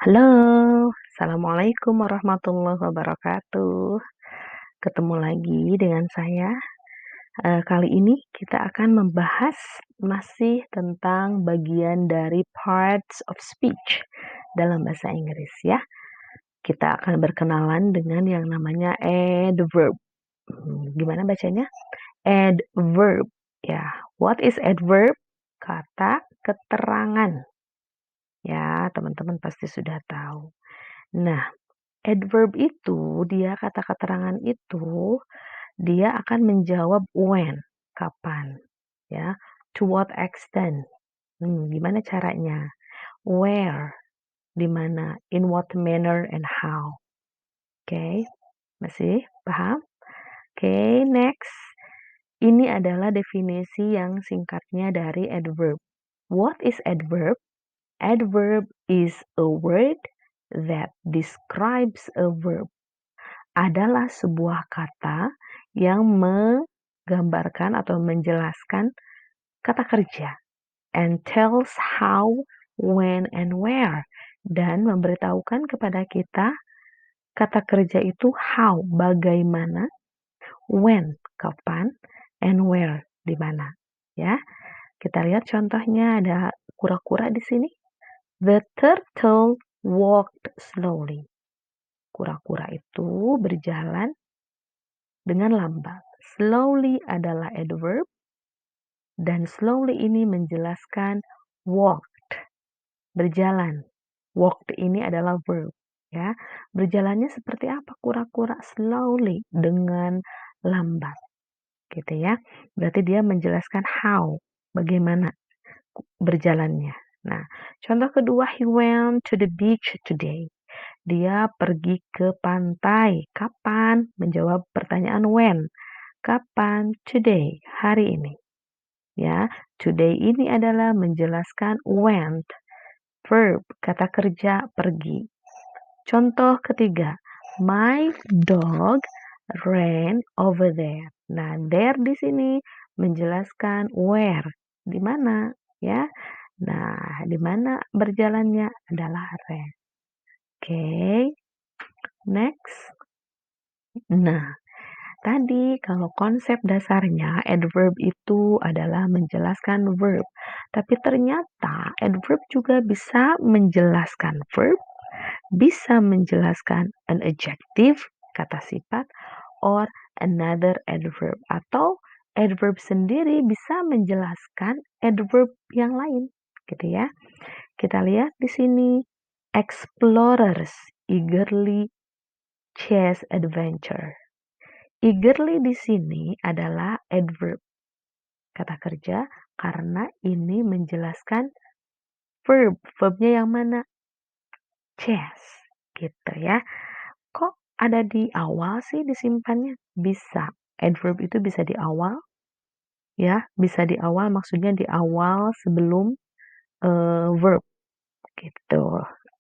Halo, assalamualaikum warahmatullahi wabarakatuh. Ketemu lagi dengan saya. Kali ini kita akan membahas masih tentang bagian dari parts of speech dalam bahasa Inggris ya. Kita akan berkenalan dengan yang namanya adverb. Gimana bacanya? Adverb. Ya, what is adverb? Kata keterangan. Ya, teman-teman pasti sudah tahu. Nah, adverb itu, dia kata keterangan itu, dia akan menjawab when, kapan, ya. To what extent, gimana caranya. Where, di mana. In what manner and how. Oke, masih paham? Oke, next. Ini adalah definisi yang singkatnya dari adverb. What is adverb? Adverb is a word that describes a verb. Adalah sebuah kata yang menggambarkan atau menjelaskan kata kerja and tells how, when, and where, dan memberitahukan kepada kita kata kerja itu how, bagaimana, when, kapan, and where, di mana. Ya, kita lihat contohnya ada kura-kura di sini. The turtle walked slowly. Kura-kura itu berjalan dengan lambat. Slowly adalah adverb dan slowly ini menjelaskan walked, berjalan. Walked ini adalah verb, ya. Berjalannya seperti apa kura-kura? Slowly, dengan lambat, gitu ya. Berarti dia menjelaskan how, bagaimana berjalannya. Nah, contoh kedua, he went to the beach today. Dia pergi ke pantai. Kapan? Menjawab pertanyaan when. Kapan? Today, hari ini. Ya, today ini adalah menjelaskan went, verb, kata kerja pergi. Contoh ketiga, my dog ran over there. Nah, there di sini menjelaskan where, di mana, ya. Nah, di mana berjalannya adalah ran. Oke, next. Nah, tadi kalau konsep dasarnya adverb itu adalah menjelaskan verb. Tapi ternyata adverb juga bisa menjelaskan verb, bisa menjelaskan an adjective, kata sifat, or another adverb. Atau adverb sendiri bisa menjelaskan adverb yang lain, gitu ya. Kita lihat di sini, explorers eagerly chase adventure. Eagerly di sini adalah adverb, kata kerja, karena ini menjelaskan verb. Verbnya yang mana? Chase, gitu ya. Kok ada di awal sih disimpannya? Bisa. Adverb itu bisa di awal, ya. Bisa di awal, maksudnya di awal sebelum verb, gitu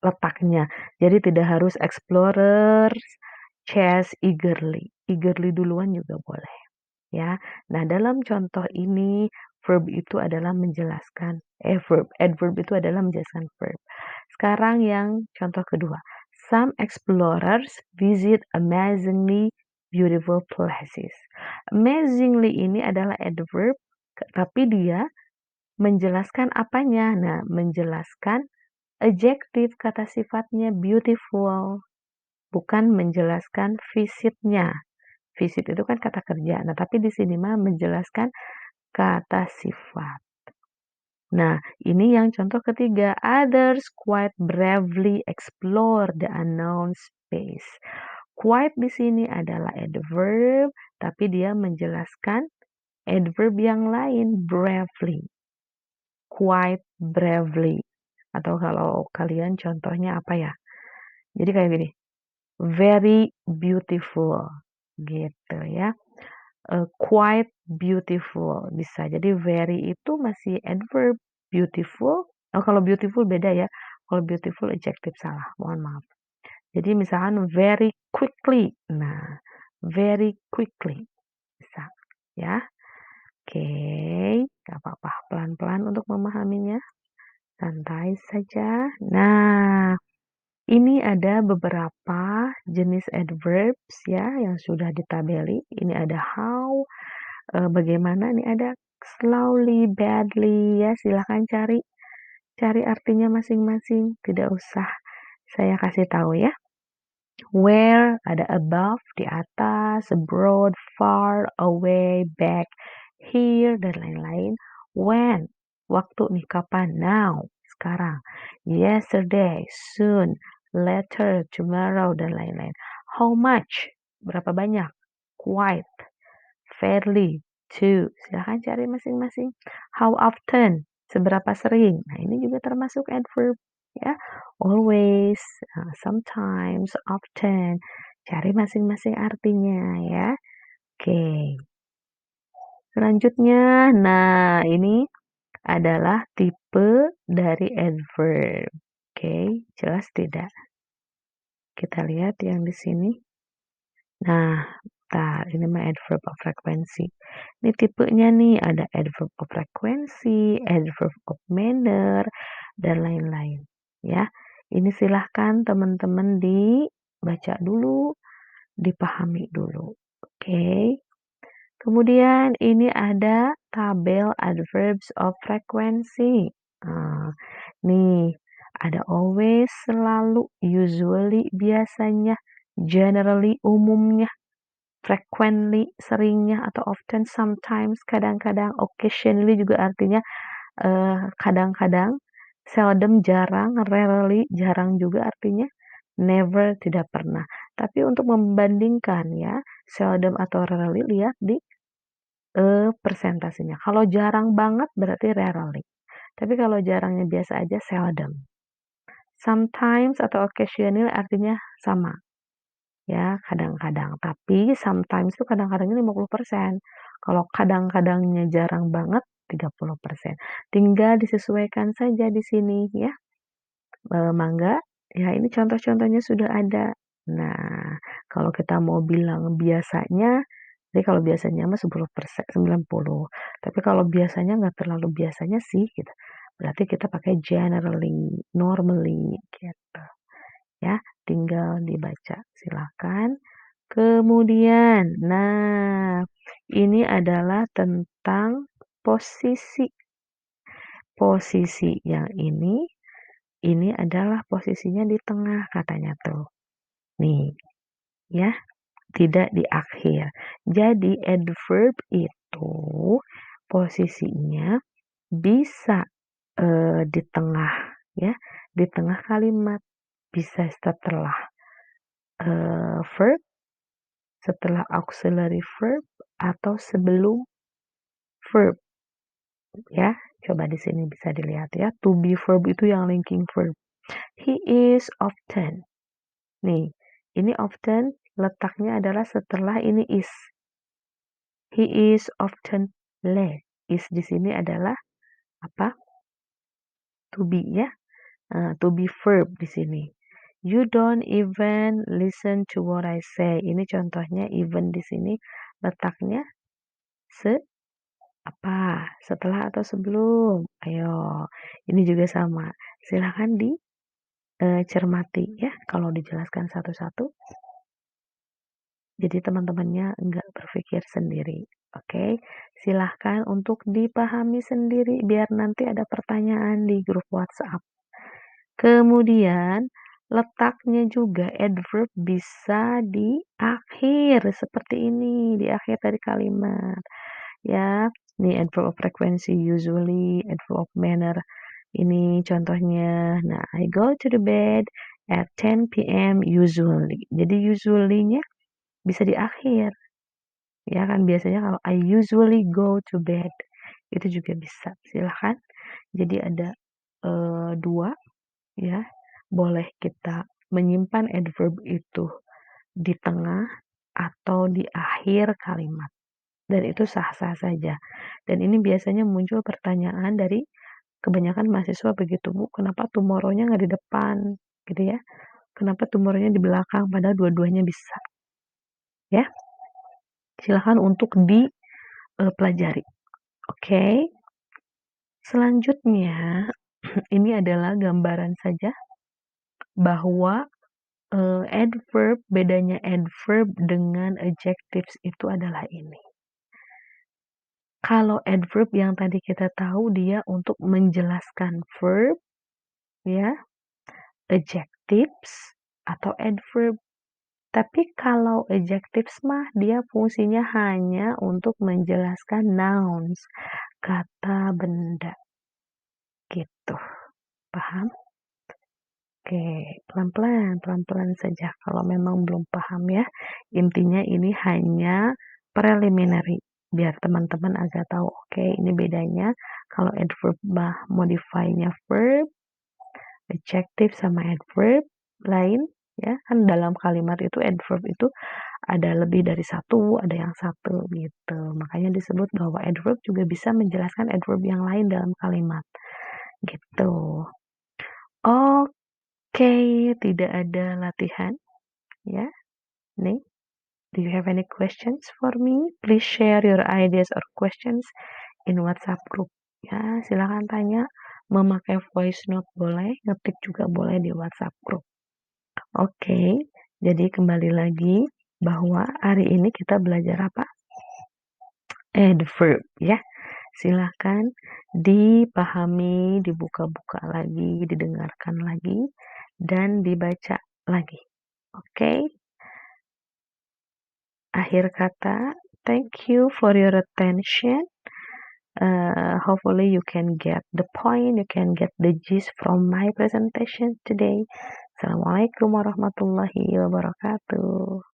letaknya. Jadi tidak harus explorers chase eagerly. Eagerly duluan juga boleh. Ya. Nah, dalam contoh ini verb itu adalah menjelaskan adverb itu adalah menjelaskan verb. Sekarang yang contoh kedua. Some explorers visit amazingly beautiful places. Amazingly ini adalah adverb tapi dia menjelaskan apanya? Nah, menjelaskan adjective, kata sifatnya beautiful, bukan menjelaskan visitnya. Visit itu kan kata kerja. Nah, tapi di sini mah menjelaskan kata sifat. Nah, ini yang contoh ketiga. Others quite bravely explore the unknown space. Quite di sini adalah adverb, tapi dia menjelaskan adverb yang lain, bravely. Quite bravely. Atau kalau kalian contohnya apa ya? Jadi kayak gini. Very beautiful. Gitu ya. Quite beautiful bisa. Jadi very itu masih adverb, beautiful. Oh, kalau beautiful beda ya. Kalau beautiful adjective salah. Mohon maaf. Jadi misalkan very quickly. Nah, very quickly bisa ya. Oke, gak apa-apa. Pelan-pelan untuk memahaminya. Santai saja. Nah, Ini ada beberapa jenis adverbs ya yang sudah ditabeli. Ini ada how, bagaimana, ini ada slowly, badly ya, silahkan cari cari artinya masing-masing, tidak usah saya kasih tahu ya. Where, ada above, di atas, abroad, far, away, back, here, dan lain-lain. When, waktu nih, kapan, now, sekarang. Yesterday, soon, later, tomorrow, dan lain-lain. How much, berapa banyak. Quite, fairly, to. Silahkan cari masing-masing. How often, seberapa sering. Nah, ini juga termasuk adverb ya. Always, sometimes, often. Cari masing-masing artinya ya. Oke. Selanjutnya, nah ini adalah tipe dari adverb. Oke, jelas tidak? Kita lihat yang di sini. Nah, bentar, ini mah adverb of frequency. Ini tipenya nih, ada adverb of frequency, adverb of manner, dan lain-lain. Ya, ini silahkan teman-teman dibaca dulu, dipahami dulu. Oke. Kemudian ini ada tabel adverbs of frequency. Nah, nih, ada always, selalu, usually, biasanya, generally, umumnya, frequently, seringnya, atau often, sometimes, kadang-kadang, occasionally juga artinya kadang-kadang, seldom, jarang, rarely, jarang juga artinya, never, tidak pernah. Tapi untuk membandingkan ya, seldom atau rarely, lihat di persentasenya. Kalau jarang banget berarti rarely. Tapi kalau jarangnya biasa aja seldom. Sometimes atau occasionally artinya sama. Ya, kadang-kadang. Tapi sometimes itu kadang-kadangnya 50%. Kalau kadang-kadangnya jarang banget 30%. Tinggal disesuaikan saja di sini ya. Mangga, ya ini contoh-contohnya sudah ada. Nah, kalau kita mau bilang biasanya, jadi kalau biasanya mah 10%, 90. Tapi kalau biasanya nggak terlalu biasanya sih gitu. Berarti kita pakai generally, normally gitu. Ya, tinggal dibaca. Silakan. Kemudian, nah, ini adalah tentang posisi. Posisi yang ini adalah posisinya di tengah katanya tuh. Nih, ya, tidak di akhir. Jadi adverb itu posisinya bisa di tengah ya, di tengah kalimat, bisa setelah verb, setelah auxiliary verb atau sebelum verb ya. Coba di sini bisa dilihat ya. To be verb itu yang linking verb. He is often. Nih, ini often letaknya adalah setelah ini is. He is often late. Is di sini adalah apa? To be ya. To be verb di sini. You don't even listen to what I say. Ini contohnya even di sini letaknya apa? Setelah atau sebelum? Ayo, ini juga sama. Silahkan cermati ya kalau dijelaskan satu-satu. Jadi teman-temannya enggak berpikir sendiri. Oke, silahkan untuk dipahami sendiri biar nanti ada pertanyaan di grup WhatsApp. Kemudian letaknya juga adverb bisa di akhir seperti ini, di akhir dari kalimat. Ya, nih adverb of frequency usually, adverb of manner. Ini contohnya. Nah, I go to the bed at 10 p.m. usually. Jadi usually-nya bisa di akhir. Ya kan biasanya kalau I usually go to bed itu juga bisa. Silahkan. Jadi ada dua ya. Boleh kita menyimpan adverb itu di tengah atau di akhir kalimat. Dan itu sah-sah saja. Dan ini biasanya muncul pertanyaan dari kebanyakan mahasiswa begitu, Bu, kenapa tomorrow-nya nggak di depan, gitu ya. Kenapa tomorrow-nya di belakang, padahal dua-duanya bisa. Ya, silahkan untuk dipelajari. Oke. Selanjutnya, ini adalah gambaran saja bahwa, bedanya adverb dengan adjectives itu adalah ini. Kalau adverb yang tadi kita tahu dia untuk menjelaskan verb, ya, adjectives atau adverb. Tapi kalau adjectives mah dia fungsinya hanya untuk menjelaskan nouns, kata benda, gitu. Paham? Oke, pelan-pelan saja kalau memang belum paham ya. Intinya ini hanya preliminary, biar teman-teman agak tahu, oke ini bedanya kalau adverb mah modify-nya verb, adjective sama adverb lain ya. Kan dalam kalimat itu adverb itu ada lebih dari satu, ada yang satu gitu. Makanya disebut bahwa adverb juga bisa menjelaskan adverb yang lain dalam kalimat. Gitu. Oke, tidak ada latihan ya. Nih, do you have any questions for me? Please share your ideas or questions in WhatsApp group. Ya, silakan tanya. Memakai voice note boleh, ngetik juga boleh di WhatsApp group. Oke, jadi kembali lagi bahwa hari ini kita belajar apa? Adverb ya. Silahkan dipahami, dibuka-buka lagi, didengarkan lagi, dan dibaca lagi. Oke? Akhir kata, thank you for your attention. Hopefully you can get the point, you can get the gist from my presentation today. Assalamualaikum warahmatullahi wabarakatuh.